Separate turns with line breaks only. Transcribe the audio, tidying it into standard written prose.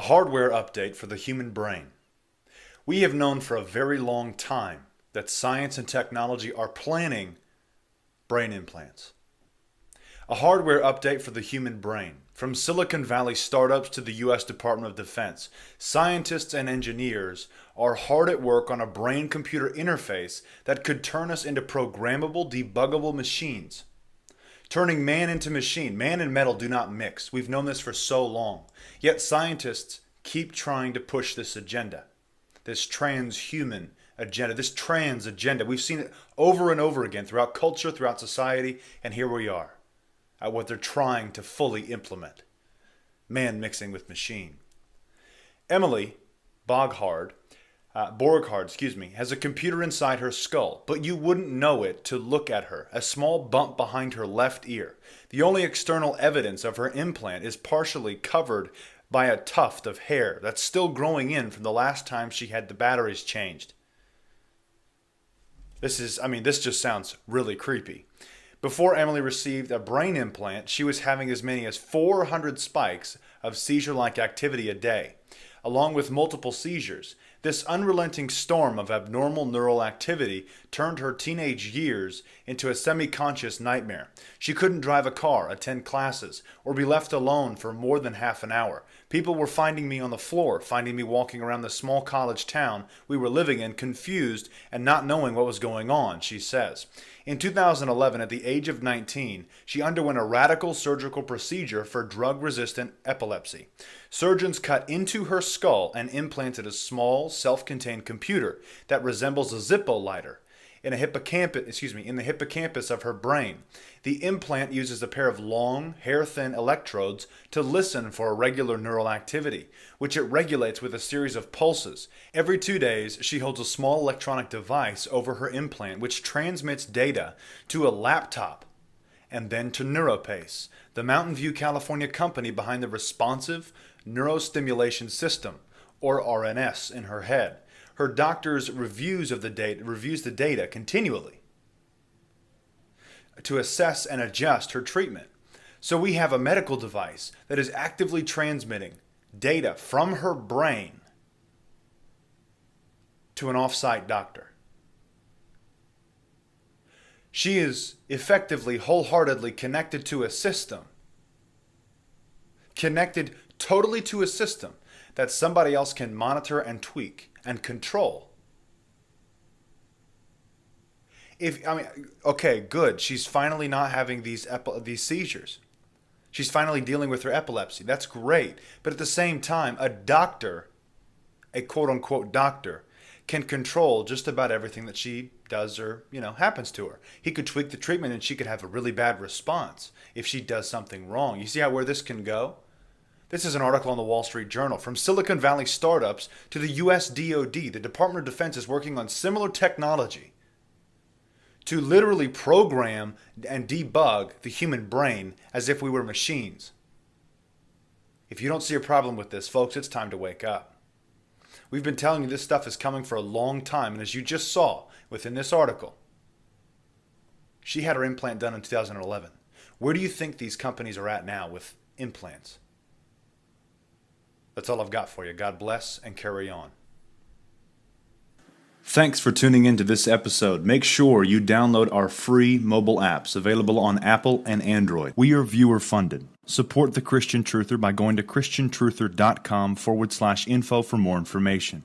A hardware update for the human brain. We have known for a very long time that science and technology are planning brain implants. A hardware update for the human brain. From Silicon Valley startups to the U.S. Department of Defense, scientists and engineers are hard at work on a brain-computer interface that could turn us into programmable, debuggable machines. Turning man into machine. Man and metal do not mix. We've known this for so long. Yet scientists keep trying to push this agenda. This transhuman agenda. This trans agenda. We've seen it over and over again throughout culture, throughout society, and here we are at what they're trying to fully implement. Man mixing with machine. Emily Borghardt, has a computer inside her skull, but you wouldn't know it to look at her. A small bump behind her left ear. The only external evidence of her implant is partially covered by a tuft of hair that's still growing in from the last time she had the batteries changed. This just sounds really creepy. Before Emily received a brain implant, she was having as many as 400 spikes of seizure-like activity a day, along with multiple seizures. This unrelenting storm of abnormal neural activity turned her teenage years into a semi-conscious nightmare. She couldn't drive a car, attend classes, or be left alone for more than half an hour. People were finding me on the floor, finding me walking around the small college town we were living in, confused and not knowing what was going on, she says. In 2011, at the age of 19, she underwent a radical surgical procedure for drug-resistant epilepsy. Surgeons cut into her skull and implanted a small, self-contained computer that resembles a Zippo lighter in the hippocampus of her brain. The implant uses a pair of long, hair-thin electrodes to listen for irregular neural activity, which it regulates with a series of pulses. Every 2 days, she holds a small electronic device over her implant, which transmits data to a laptop and then to NeuroPace, the Mountain View, California company behind the Responsive Neurostimulation System, or RNS, in her head. Her doctor's reviews the data continually to assess and adjust her treatment. So we have a medical device that is actively transmitting data from her brain to an off-site doctor. She is effectively, wholeheartedly connected to a system. Connected totally to a system that somebody else can monitor and tweak and control. Okay, good. She's finally not having these seizures. She's finally dealing with her epilepsy. That's great. But at the same time, a doctor, a quote-unquote doctor, can control just about everything that she does or, happens to her. He could tweak the treatment and she could have a really bad response if she does something wrong. You see where this can go? This is an article on the Wall Street Journal. From Silicon Valley startups to the U.S. DOD, the Department of Defense is working on similar technology to literally program and debug the human brain as if we were machines. If you don't see a problem with this, folks, it's time to wake up. We've been telling you this stuff is coming for a long time, and as you just saw within this article, she had her implant done in 2011. Where do you think these companies are at now with implants? That's all I've got for you. God bless and carry on. Thanks for tuning into this episode. Make sure you download our free mobile apps available on Apple and Android. We are viewer funded. Support the Christian Truther by going to christiantruther.com/info for more information.